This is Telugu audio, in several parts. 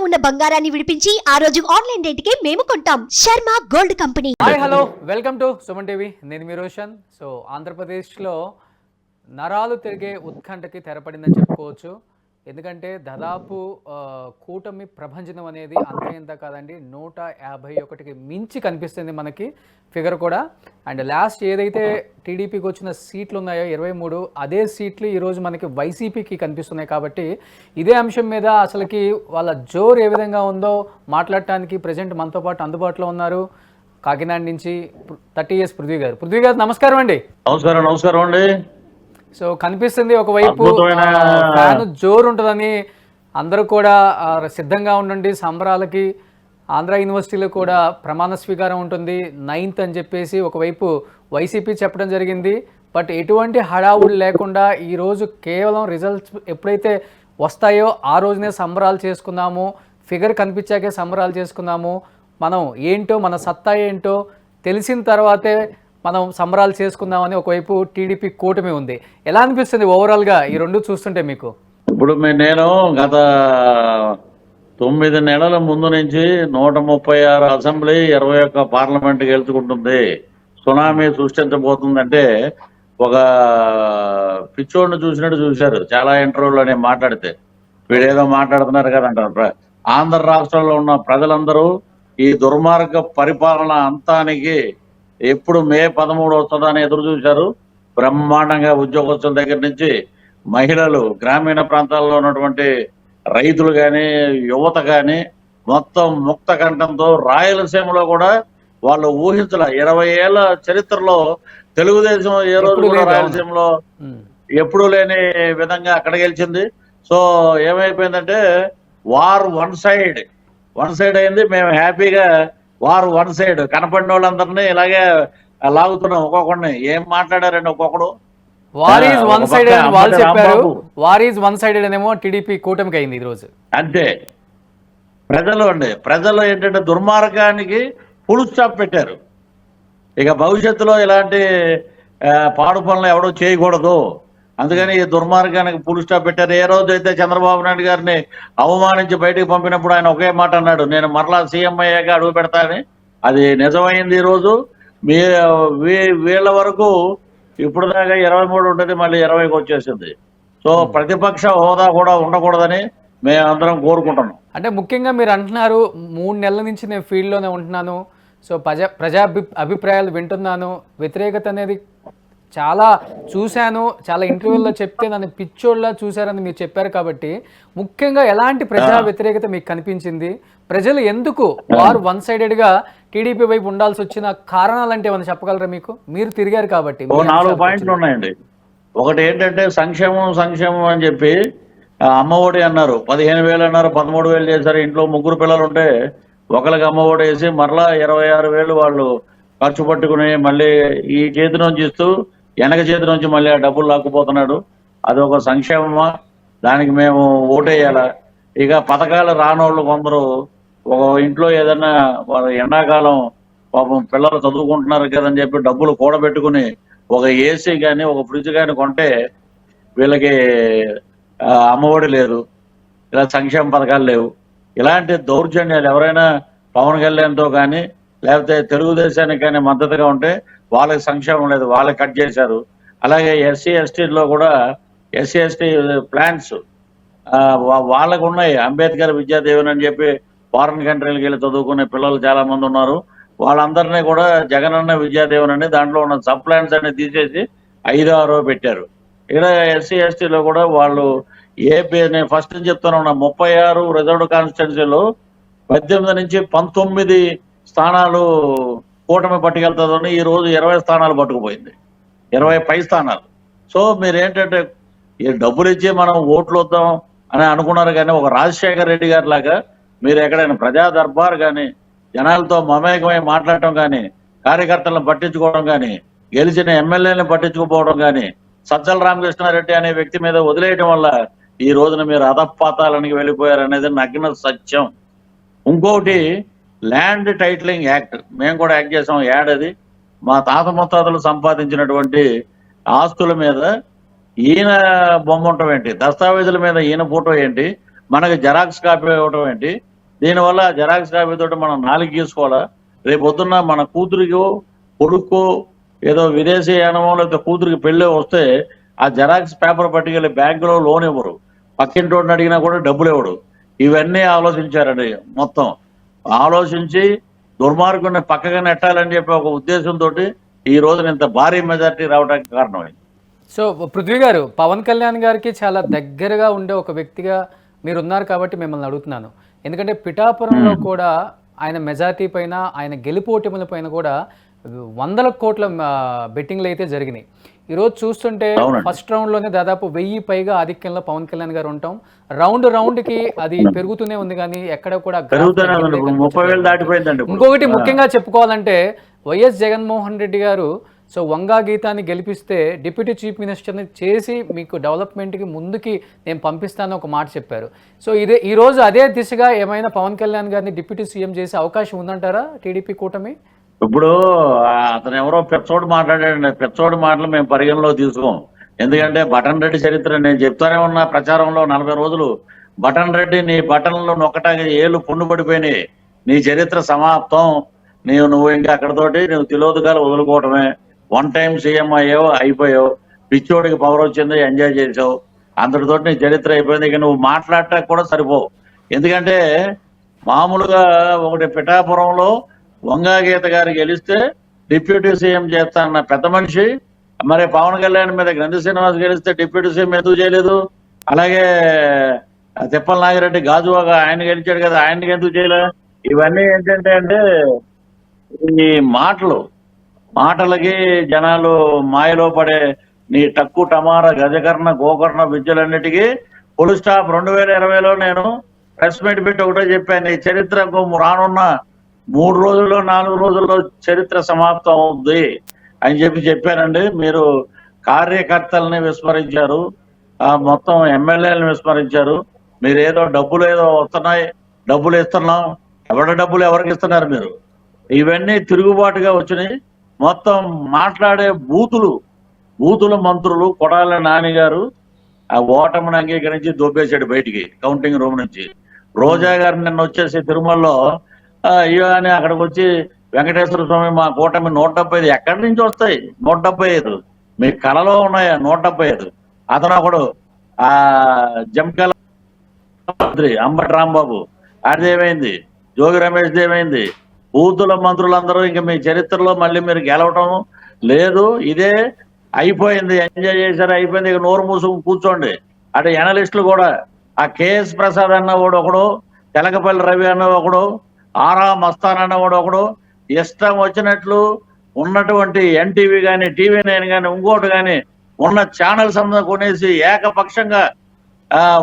ఉన్న బంగారాన్ని విడిపించి ఆ రోజు ఆన్లైన్ రేటుకే మేము కొంటాం. Sharma gold company. Hi hello welcome to Suman TV. నేను మీ రోషన్. సో ఆంధ్రప్రదేశ్లో నరాలు తిరిగే ఉత్కంఠకి తెరపడిందని చెప్పుకోవచ్చు. ఎందుకంటే దాదాపు కూటమి ప్రభంజనం అనేది అంత ఇంత కాదండి, 151కి మించి కనిపిస్తుంది మనకి ఫిగర్ కూడా. అండ్ లాస్ట్ ఏదైతే టీడీపీకి వచ్చిన సీట్లు ఉన్నాయో 23, అదే సీట్లు ఈరోజు మనకి వైసీపీకి కనిపిస్తున్నాయి. కాబట్టి ఇదే అంశం మీద అసలుకి వాళ్ళ జోరు ఏ విధంగా ఉందో మాట్లాడటానికి ప్రజెంట్ మనతో పాటు అందుబాటులో ఉన్నారు కాకినాడ నుంచి 30 years పృథ్వీ గారు. నమస్కారం అండి. నమస్కారం అండి. సో కనిపిస్తుంది ఒకవైపు ఫ్యాన్ జోరు ఉంటుందని అందరూ కూడా సిద్ధంగా ఉండండి సంబరాలకి. ఆంధ్ర యూనివర్సిటీలో కూడా ప్రమాణ స్వీకారం ఉంటుంది 9th అని చెప్పేసి ఒకవైపు వైసీపీ చెప్పడం జరిగింది. బట్ ఎటువంటి హడావుడు లేకుండా ఈరోజు కేవలం రిజల్ట్స్ ఎప్పుడైతే వస్తాయో ఆ రోజునే సంబరాలు చేసుకుందాము, ఫిగర్ కనిపించాకే సంబరాలు చేసుకుందాము, మనం ఏంటో మన సత్తా ఏంటో తెలిసిన తర్వాతే మనం సంబరాలు చేసుకుందామని ఒకవైపు టీడీపీ కూటమి ఉంది. ఎలా అనిపిస్తుంది ఓవరాల్గా ఈ రెండు చూస్తుంటే మీకు? ఇప్పుడు నేను గత 9 నెలల ముందు నుంచి 136 అసెంబ్లీ 21 పార్లమెంట్కి వెళ్తుకుంటుంది. సునామీ సృష్టించబోతుందంటే ఒక పిచ్చోడిని చూసినట్టు చూశారు చాలా ఇంటర్వ్యూలో నేను మాట్లాడితే. వీడేదో మాట్లాడుతున్నారు కదంటారు. ఆంధ్ర రాష్ట్రంలో ఉన్న ప్రజలందరూ ఈ దుర్మార్గ పరిపాలన అంతానికి ఎప్పుడు మే 13 వస్తుందని ఎదురు చూశారు. బ్రహ్మాండంగా ఉద్యోగస్తుల దగ్గర నుంచి మహిళలు, గ్రామీణ ప్రాంతాల్లో ఉన్నటువంటి రైతులు కానీ, యువత కానీ మొత్తం ముక్త కంఠంతో రాయలసీమలో కూడా వాళ్ళు ఊహించల 20 ఏళ్ల చరిత్రలో తెలుగుదేశం ఏ రోజు కూడా రాయలసీమలో ఎప్పుడూ లేని విధంగా అక్కడ గెలిచింది. సో ఏమైపోయిందంటే వార్ వన్ సైడ్ అయింది. మేము హ్యాపీగా వారు వన్ సైడ్ కనపడిన వాళ్ళందరినీ ఇలాగే లాగుతున్నాం. ఒక్కొక్కడిని ఏం మాట్లాడారండి ఒక్కొక్కడు. వార్ ఈజ్ వన్ సైడెడ్ అని వాళ్ళు చెప్పారు. వార్ ఈజ్ వన్ సైడెడ్ అనేమో టీడీపీ కూటమికి అయింది ఈ రోజు. అంతే. ప్రజలు ఏంటంటే దుర్మార్గానికి ఫుల్ స్టాప్ పెట్టారు. ఇక భవిష్యత్తులో ఇలాంటి పాడు పనులు ఎవడో చేయకూడదు, అందుకని ఈ దుర్మార్గానికి ఫుల్ స్టాప్ పెట్టారు. ఏ రోజు అయితే చంద్రబాబు నాయుడు గారిని అవమానించి బయటకు పంపినప్పుడు ఆయన ఒకే మాట అన్నాడు, నేను మరలా సీఎం అయ్యాక అడుగు పెడతానని. అది నిజమైంది. ఈరోజు వీళ్ళ వరకు ఇప్పుడు దాకా 23 ఉంటుంది, మళ్ళీ 20కి వచ్చేసింది. సో ప్రతిపక్ష హోదా కూడా ఉండకూడదని మేమందరం కోరుకుంటున్నాం. అంటే ముఖ్యంగా మీరు అంటున్నారు 3 నెలల నుంచి నేను ఫీల్డ్లోనే ఉంటున్నాను, సో ప్రజా అభిప్రాయాలు వింటున్నాను, వ్యతిరేకత అనేది చాలా చూశాను, చాలా ఇంటర్వ్యూల్లో చెప్తే నన్ను పిచ్చోళ్ళ చూశారని మీరు చెప్పారు. కాబట్టి ముఖ్యంగా ఎలాంటి ప్రజా వ్యతిరేకత మీకు కనిపించింది? ప్రజలు ఎందుకు వారు వన్ సైడెడ్గా టీడీపీ వైపు ఉండాల్సి వచ్చిన కారణాలు అంటే ఏమైనా చెప్పగలరా? మీరు తిరిగారు కాబట్టి. 4 పాయింట్లు ఉన్నాయండి. ఒకటి ఏంటంటే సంక్షేమం అని చెప్పి అమ్మఒడి అన్నారు, 15,000 అన్నారు, 13,000 చేశారు. ఇంట్లో 3 పిల్లలు ఉంటే ఒకరికి అమ్మఒడి వేసి మరలా 26,000 వాళ్ళు ఖర్చు పట్టుకుని మళ్ళీ ఈ చేతి నుంచి ఇస్తూ వెనక చేతి నుంచి మళ్ళీ ఆ డబ్బులు లాక్కుపోతున్నాడు. అది ఒక సంక్షేమమా? దానికి మేము ఓటేయాలా? ఇక పథకాలు రానోళ్ళు కొందరు ఒక ఇంట్లో ఏదన్నా ఎండాకాలం పాపం పిల్లలు చదువుకుంటున్నారు కదని చెప్పి డబ్బులు కూడబెట్టుకుని ఒక ఏసీ కానీ ఒక ఫ్రిడ్జ్ కానీ కొంటే వీళ్ళకి అమ్మఒడి లేదు, ఇలా సంక్షేమ పథకాలు లేవు. ఇలాంటి దౌర్జన్యాలు ఎవరైనా పవన్ కళ్యాణ్తో కానీ లేకపోతే తెలుగుదేశానికి కానీ మద్దతుగా ఉంటే వాళ్ళకి సంక్షేమం లేదు, వాళ్ళకి కట్ చేశారు. అలాగే ఎస్సీ ఎస్టీలో కూడా ఎస్సీ ఎస్టీ ప్లాన్స్ వాళ్ళకు ఉన్నాయి. అంబేద్కర్ విద్యాదేవన్ అని చెప్పి ఫారిన్ కంట్రీలకు వెళ్ళి చదువుకునే పిల్లలు చాలా మంది ఉన్నారు. వాళ్ళందరినీ కూడా జగనన్న విద్యాదేవన్ అని దాంట్లో ఉన్న సబ్ ప్లాన్స్ అన్ని తీసేసి 5-6 పెట్టారు. ఇక్కడ ఎస్సీ ఎస్టీలో కూడా వాళ్ళు నేను ఫస్ట్ చెప్తాను, 36 రిజర్వ్డ్ కాన్స్టిట్యున్సీలో 18 నుంచి 19 స్థానాలు కూటమి పట్టుకెళ్తుందని ఈ రోజు 20 స్థానాలు పట్టుకుపోయింది, 20 పై స్థానాలు. సో మీరేంటంటే ఈ డబ్బులు ఇచ్చి మనం ఓట్లు వద్దాం అని అనుకున్నారు. కానీ ఒక రాజశేఖర్ రెడ్డి గారి లాగా మీరు ఎక్కడైనా ప్రజా దర్బార్ కానీ జనాలతో మమేకమై మాట్లాడటం కానీ, కార్యకర్తలను పట్టించుకోవడం కానీ, గెలిచిన ఎమ్మెల్యేలను పట్టించుకోపోవడం కానీ సజ్జల రామకృష్ణారెడ్డి అనే వ్యక్తి మీద వదిలేయడం వల్ల ఈ రోజున మీరు అధపాతాలనికి వెళ్ళిపోయారనేది నగ్న సత్యం. ఇంకొకటి ల్యాండ్ టైటిలింగ్ యాక్ట్ మేము కూడా యాక్ట్ చేసాం. యాడ్ అది మా తాత ముత్తాతలు సంపాదించినటువంటి ఆస్తుల మీద ఈయన బొమ్మ ఉండటం ఏంటి, దస్తావేజుల మీద ఈయన ఫోటో ఏంటి, మనకి జెరాక్స్ కాపీ ఇవ్వటం ఏంటి, దీనివల్ల జెరాక్స్ కాపీ తోటి మనం నాలుగు గీసుకోవాలా? రేపు పొద్దున్న మన కూతురికో కొడుకో ఏదో విదేశీ యానమో లేకపోతే కూతురికి పెళ్ళి వస్తే ఆ జెరాక్స్ పేపర్ పట్టుకెళ్ళి బ్యాంకులో లోన్ ఇవ్వరు, పక్కింటోడిని అడిగినా కూడా డబ్బులు ఇవ్వడు. ఇవన్నీ ఆలోచించారండి. మొత్తం ఆలోచించి దుర్మార్గుని పక్కగా నెట్టాలని చెప్పి ఒక ఉద్దేశంతో ఈ రోజున ఇంత భారీ మెజార్టీ రావడానికి కారణమైంది. సో పృథ్వీ గారు, పవన్ కళ్యాణ్ గారికి చాలా దగ్గరగా ఉండే ఒక వ్యక్తిగా మీరు ఉన్నారు కాబట్టి మిమ్మల్ని అడుగుతున్నాను. ఎందుకంటే పిఠాపురంలో కూడా ఆయన మెజార్టీ పైన, ఆయన గెలుపోటముల పైన కూడా వందల కోట్ల బెట్టింగ్లు అయితే జరిగినాయి. ఈరోజు చూస్తుంటే ఫస్ట్ రౌండ్లోనే దాదాపు 1000 పైగా ఆధిక్యంలో పవన్ కళ్యాణ్ గారు ఉంటాం. రౌండ్కి అది పెరుగుతూనే ఉంది, కానీ ఎక్కడ కూడా. ఇంకొకటి ముఖ్యంగా చెప్పుకోవాలంటే వైఎస్ జగన్మోహన్ రెడ్డి గారు సో వంగా గీతాన్ని గెలిపిస్తే డిప్యూటీ చీఫ్ మినిస్టర్ని చేసి మీకు డెవలప్మెంట్కి ముందుకి నేను పంపిస్తాను ఒక మాట చెప్పారు. సో ఈరోజు అదే దిశగా ఏమైనా పవన్ కళ్యాణ్ గారిని డిప్యూటీ సీఎం చేసే అవకాశం ఉందంటారా టీడీపీ కూటమి? ఇప్పుడు అతను ఎవరో పెచ్చోడు మాట్లాడాడండి. పెచ్చోడు మాటలు మేము పరిగణలో తీసుకోం. ఎందుకంటే బటన్ రెడ్డి చరిత్ర నేను చెప్తానే ఉన్న ప్రచారంలో 40 రోజులు. బటన్ రెడ్డి నీ బటన్లో నొక్కటానికి ఏళ్ళు పుండు పడిపోయినాయి, నీ చరిత్ర సమాప్తం, నువ్వు ఇంకా అక్కడతోటి నువ్వు తిలోదకాలు వదులుకోవటమే. 1 టైం సీఎం అయ్యావు, అయిపోయావు. పిచ్చోడికి పవర్ వచ్చింది, ఎంజాయ్ చేసావు, అంతటితోటి నీ చరిత్ర అయిపోయింది. ఇక నువ్వు మాట్లాడటానికి కూడా సరిపోవు. ఎందుకంటే మామూలుగా ఒకటి పిఠాపురంలో వంగా గీత గారు గెలిస్తే డిప్యూటీ సీఎం చేస్తానన్న పెద్ద మనిషి, మరి పవన్ కళ్యాణ్ మీద గ్రంథి శ్రీనివాస్ గెలిస్తే డిప్యూటీ సీఎం ఎందుకు చేయలేదు? అలాగే తిప్పల నాగిరెడ్డి గాజువాగా ఆయన గెలిచాడు కదా, ఆయనకి ఎందుకు చేయలే? ఇవన్నీ ఏంటంటే ఈ మాటలకి జనాలు మాయలో పడే నీ టక్కు టమార గజకర్ణ గోకర్ణ విద్యలన్నిటికీ ఫుల్ స్టాప్. 2020లో నేను ప్రెస్ మీట్ పెట్టి ఒకటే చెప్పాను, ఈ చరిత్రకు రానున్న 3 రోజుల్లో 4 రోజుల్లో చరిత్ర సమాప్తం అవుద్ది అని చెప్పానండి. మీరు కార్యకర్తల్ని విస్మరించారు, మొత్తం ఎమ్మెల్యేలను విస్మరించారు. మీరు ఏదో డబ్బులు ఏదో వస్తున్నాయి, డబ్బులు ఇస్తున్నాం, డబ్బులు ఎవరికి ఇస్తున్నారు మీరు? ఇవన్నీ తిరుగుబాటుగా వచ్చినాయి. మొత్తం మాట్లాడే బూతుల మంత్రులు కొడాల నాని గారు ఆ ఓటమిని అంగీకరించి దొబ్బేశాడు బయటికి కౌంటింగ్ రూమ్ నుంచి. రోజా గారు నిన్న వచ్చేసి తిరుమలలో అయ్యో అని అక్కడికి వచ్చి వెంకటేశ్వర స్వామి మా కూటమి 175 ఎక్కడి నుంచి వస్తాయి? 175 మీ కళలో ఉన్నాయా? 175. అతను ఒకడు ఆ జంకల మంత్రి అంబటి రాంబాబు అదేమైంది? జోగి రమేష్ దేమైంది? బూతుల మంత్రులందరూ ఇంకా మీ చరిత్రలో మళ్ళీ మీరు గెలవటం లేదు. ఇదే అయిపోయింది, ఎంజాయ్ చేశారు, అయిపోయింది, ఇక నోరు మూసుకు కూర్చోండి. అటు ఎనలిస్టులు కూడా ఆ కేఎస్ ప్రసాద్ అన్నవాడు ఒకడు, తెలకపల్లి రవి అన్న ఒకడు, ఆరా మస్తాన్ అన్నవాడు ఒకడు, ఇష్టం వచ్చినట్లు ఉన్నటువంటి ఎన్టీవీ కానీ TV9 కానీ ఇంకోటి కానీ ఉన్న ఛానల్స్ అంతా కొనేసి ఏకపక్షంగా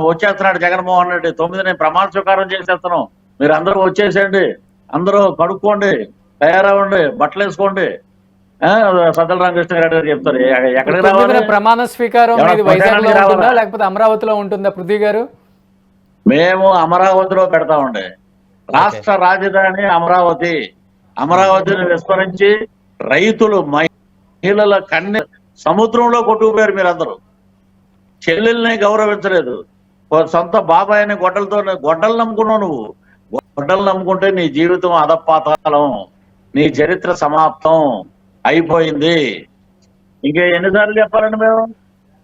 వచ్చేస్తున్నాడు జగన్మోహన్ రెడ్డి. 9 నేను ప్రమాణ స్వీకారం చేసేస్తున్నాం, మీరు అందరూ వచ్చేసేయండి, అందరూ కడుక్కోండి, తయారవ్వండి, బట్టలు వేసుకోండి. సజ్జల రామకృష్ణారెడ్డి గారు చెప్తారు. ఎక్కడికి రావాలి ప్రమాణ స్వీకారం? లేకపోతే అమరావతిలో ఉంటుందా పృథ్వీ గారు? మేము అమరావతిలో పెడతామండి. రాష్ట్ర రాజధాని అమరావతిని విస్మరించి రైతులు మహిళల కన్నె సముద్రంలో కొట్టుకుపోయారు. మీరందరూ చెల్లెల్ని గౌరవించలేదు. సొంత బాబాయిని గొడ్డలు నమ్ముకున్నావు. నువ్వు గొడ్డలు నమ్ముకుంటే నీ జీవితం అధపాతాళం, నీ చరిత్ర సమాప్తం అయిపోయింది. ఇంకా ఎన్నిసార్లు చెప్పాలండి మేము?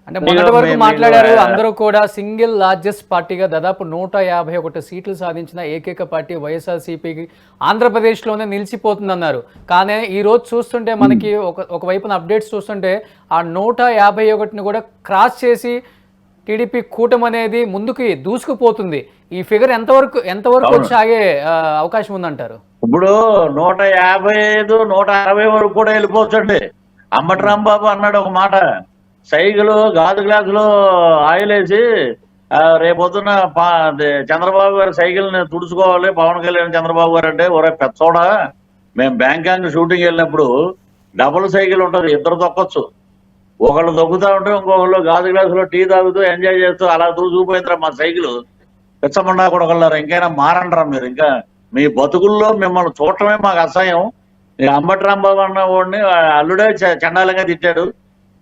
అంటే మొదటి వరకు మాట్లాడారు. అందరూ కూడా సింగిల్ లార్జెస్ట్ పార్టీగా దాదాపు 151 సీట్లు సాధించిన ఏకైక పార్టీ వైఎస్ఆర్సీపీకి ఆంధ్రప్రదేశ్లోనే నిలిచిపోతుందన్నారు. కానీ ఈ రోజు చూస్తుంటే మనకి ఒకవైపున అప్డేట్స్ చూస్తుంటే ఆ 151ని కూడా క్రాస్ చేసి టీడీపీ కూటమి అనేది ముందుకి దూసుకుపోతుంది. ఈ ఫిగర్ ఎంతవరకు వచ్చి ఆగే అవకాశం ఉందంటారు? ఇప్పుడు 155, 160 వరకు కూడా వెళ్ళిపోవచ్చండి. అంబటి రాంబాబు అన్నాడు ఒక మాట, సైకిల్ గాజు గ్లాసులో ఆయిల్ వేసి రేపొద్దున చంద్రబాబు గారు సైకిల్ని తుడుచుకోవాలి పవన్ కళ్యాణ్ చంద్రబాబు గారు అంటే, ఒరే పెచ్చోడా, మేము బ్యాంకాంగ్ షూటింగ్ వెళ్ళినప్పుడు డబుల్ సైకిల్ ఉంటుంది, ఇద్దరు తొక్కొచ్చు. ఒకళ్ళు తొక్కుతా ఉంటే ఇంకొకళ్ళు గాజు గ్లాసులో టీ తాగుతూ ఎంజాయ్ చేస్తూ అలా దూసుకుపోయిందిరా మా సైకిల్. పిచ్చమండా కొడగలరా, ఇంకైనా మారంటారా మీరు? ఇంకా మీ బతుకుల్లో మిమ్మల్ని చూడటమే మాకు అసహ్యం. అంబటి రాంబాబు అన్న వాడిని అల్లుడే చండాలంగా తిట్టాడు.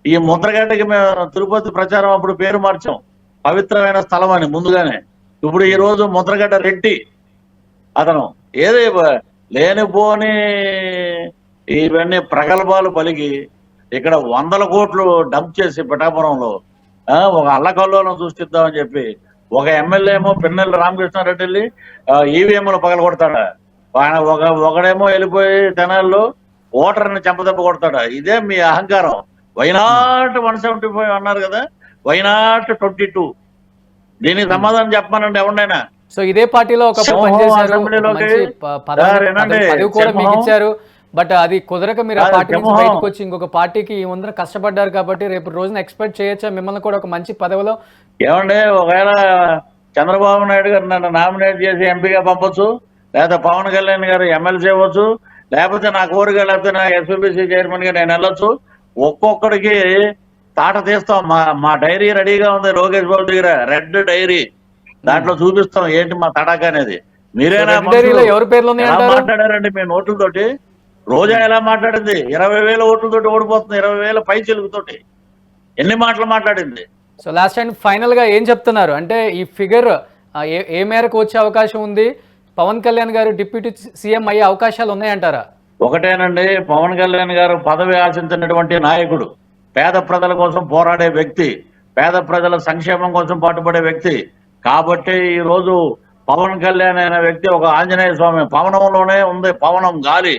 ఈ ముద్రగడ్డకి మేము తిరుపతి ప్రచారం అప్పుడు పేరు మార్చాం, పవిత్రమైన స్థలం అని ముందుగానే. ఇప్పుడు ఈ రోజు ముద్రగడ్డ రెడ్డి అతను ఏది లేనిపోని ఇవన్నీ ప్రగల్భాలు పలికి ఇక్కడ 100 కోట్లు డంప్ చేసి పిఠాపురంలో ఒక అల్లకల్లోలం సృష్టిద్దామని చెప్పి ఒక ఎమ్మెల్యే ఏమో పిన్నెల్లి రామకృష్ణారెడ్డి వెళ్ళి ఈవీఎంలు పగలగొడతాడా, ఆయన ఒకడేమో వెళ్ళిపోయి తెనాల్లో ఓటర్ని చెంపదెబ్బ కొడతాడా. ఇదే మీ అహంకారం. వైనాట్ 175 అన్నారు కదా, వైనాట్ 22. దీనికి సమాధానం చెప్పమనండి ఎవరినైనా. సో ఇదే పార్టీలో ఒక పనిచేశారు, మంచి పదవి కూడా మీకు ఇచ్చారు. బట్ అది కుదరక మీరు ఆ పార్టీ నుంచి బయటకు వచ్చి ఇంకొక పార్టీకి ఈ ముందర కష్టపడ్డారు కాబట్టి రేపు రోజున ఎక్స్పెక్ట్ చేయొచ్చా మిమ్మల్ని కూడా ఒక మంచి పదవిలో? ఏమండి, ఒకవేళ చంద్రబాబు నాయుడు గారు నన్ను నామినేట్ చేసి ఎంపీగా పంపొచ్చు, లేదా పవన్ కళ్యాణ్ గారు ఎమ్మెల్సీ అవ్వచ్చు, లేకపోతే నా కోరిక లేకపోతే నా ఎస్పీబీసీ చైర్మన్ గా నేను వెళ్ళొచ్చు. ఒక్కొక్కడికి తాట తీస్తాం. మా డైరీ రెడీగా ఉంది లోకేష్ బాబు దగ్గర, రెడ్ డైరీ. దాంట్లో చూపిస్తాం ఏంటి మా తడాక అనేది. మీరేనా ఎవరి పేర్లు మాట్లాడారండి మీ నోట్లతోటి? రోజా ఎలా మాట్లాడింది? 20,000 ఓట్లతోటి ఓడిపోతుంది, 20,000 పై చిలుగుతోటి. ఎన్ని మాటలు మాట్లాడింది? సో లాస్ట్ అండ్ ఫైనల్ గా ఏం చెప్తున్నారు అంటే ఈ ఫిగర్ ఏ మేరకు వచ్చే అవకాశం ఉంది? పవన్ కళ్యాణ్ గారు డిప్యూటీ సీఎం అయ్యే అవకాశాలు ఉన్నాయంటారా? ఒకటేనండి, పవన్ కళ్యాణ్ గారు పదవి ఆశించినటువంటి నాయకుడు, పేద ప్రజల కోసం పోరాడే వ్యక్తి, పేద ప్రజల సంక్షేమం కోసం పాటుపడే వ్యక్తి. కాబట్టి ఈ రోజు పవన్ కళ్యాణ్ అనే వ్యక్తి ఒక ఆంజనేయ స్వామి పవనంలోనే ఉంది, పవనం గాలి.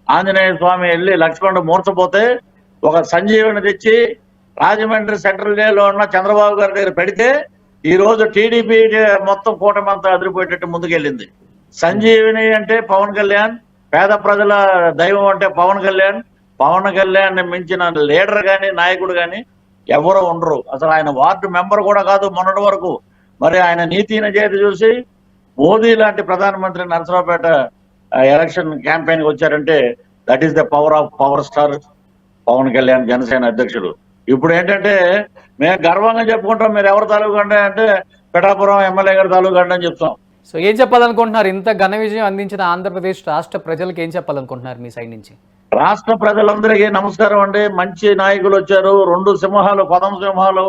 ఆంజనేయ స్వామి వెళ్ళి లక్ష్మణుడు మూర్చపోతే ఒక సంజీవిని తెచ్చి రాజమండ్రి సెంట్రల్ జైల్లో ఉన్న చంద్రబాబు గారి దగ్గర పెడితే ఈ రోజు టీడీపీ మొత్తం కూటమంతా అదిరిపోయేటట్టు ముందుకెళ్ళింది. సంజీవిని అంటే పవన్ కళ్యాణ్, పేద ప్రజల దైవం అంటే పవన్ కళ్యాణ్. పవన్ కళ్యాణ్ మించిన లీడర్ గాని నాయకుడు గాని ఎవరో ఉండరు. అసలు ఆయన వార్డు మెంబర్ కూడా కాదు మొన్నటి వరకు. మరి ఆయన నీతి నిజాయితీ చూసి మోదీ లాంటి ప్రధానమంత్రి నరసరావుపేట ఎలక్షన్ క్యాంపెయిన్ కి వచ్చారంటే that is the power of power star Pawan Kalyan, Janasena అధ్యక్షుడు. ఇప్పుడు ఏంటంటే మేము గర్వంగా చెప్పుకుంటాం, మీరు ఎవరు తాలూకు అంటే పిఠాపురం ఎమ్మెల్యే గారి తాలూకు అని చెప్తాం. సో ఏం చెప్పాలనుకుంటున్నారు? ఇంత ఘన విజయం అందించిన ఆంధ్రప్రదేశ్ రాష్ట్ర ప్రజలకు ఏం చెప్పాలనుకుంటున్నారు మీ సైడ్ నుంచి? రాష్ట్ర ప్రజలందరికీ నమస్కారం అండి. మంచి నాయకులు వచ్చారు. 2 సింహాలు, పదం సింహాలు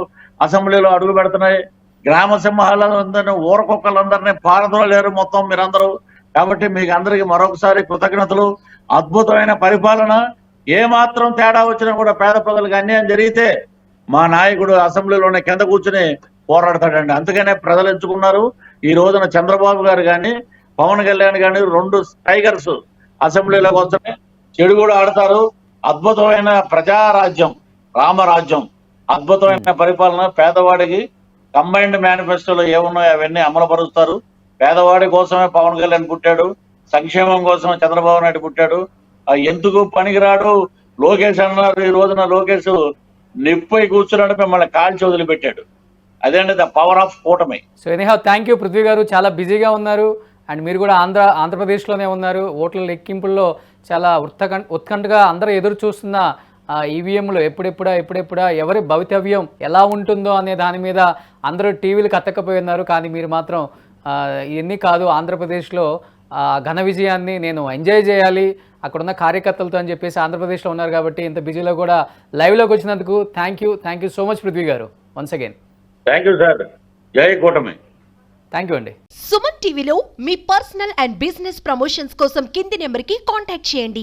అసెంబ్లీలో అడుగు పెడుతున్నాయి. గ్రామ సింహాలందరినీ, ఊరకొక్కలందరినీ పారదోలేరు మొత్తం మీరందరూ. కాబట్టి మీకు అందరికీ మరొకసారి కృతజ్ఞతలు. అద్భుతమైన పరిపాలన. ఏమాత్రం తేడా వచ్చినా కూడా పేద ప్రజలకు అన్యాయం జరిగితే మా నాయకుడు అసెంబ్లీలోనే కింద కూర్చుని పోరాడతాడండి. అందుకనే ప్రజలు ఎంచుకున్నారు. ఈ రోజున చంద్రబాబు గారు కానీ పవన్ కళ్యాణ్ కానీ 2 టైగర్స్ అసెంబ్లీలోకి వస్తే చెడు కూడా ఆడతారు. అద్భుతమైన ప్రజారాజ్యం, రామరాజ్యం, అద్భుతమైన పరిపాలన. పేదవాడికి కంబైన్డ్ మేనిఫెస్టోలో ఏమున్నాయో అవన్నీ అమలుపరుస్తారు. పేదవాడి కోసమే పవన్ కళ్యాణ్ పుట్టాడు, సంక్షేమం కోసమే చంద్రబాబు నాయుడు పుట్టాడు. ఎందుకు పనికిరాడు లోకేష్ అన్నారు. ఈ రోజున లోకేష్ నిప్పై కూర్చున్నాడు, మిమ్మల్ని కాల్చి వదిలిపెట్టాడు. అదేంటి ద పవర్ ఆఫ్ కూటమి. So anyhow thank you Prithvi గారు. చాలా బిజీగా ఉన్నారు అండ్ మీరు కూడా ఆంధ్రప్రదేశ్లోనే ఉన్నారు. ఓట్ల లెక్కింపుల్లో చాలా ఉత్కంఠగా అందరూ ఎదురు చూస్తున్న ఈవీఎంలు ఎప్పుడెప్పుడా ఎవరి భవితవ్యం ఎలా ఉంటుందో అనే దాని మీద అందరూ టీవీలకు అత్తకపోయి ఉన్నారు. కానీ మీరు మాత్రం ఇవన్నీ కాదు, ఆంధ్రప్రదేశ్లో ఘన విజయాన్ని నేను ఎంజాయ్ చేయాలి అక్కడున్న కార్యకర్తలతో అని చెప్పేసి ఆంధ్రప్రదేశ్లో ఉన్నారు. కాబట్టి ఇంత బిజీలో కూడా లైవ్లోకి వచ్చినందుకు thank you so much Prithvi గారు. Once again thank you sir. జై కూటమి. థ్యాంక్ యూ అండి. సుమన్ టీవీలో మీ పర్సనల్ అండ్ బిజినెస్ ప్రమోషన్స్ కోసం కింది నెంబర్కి కాంటాక్ట్ చేయండి.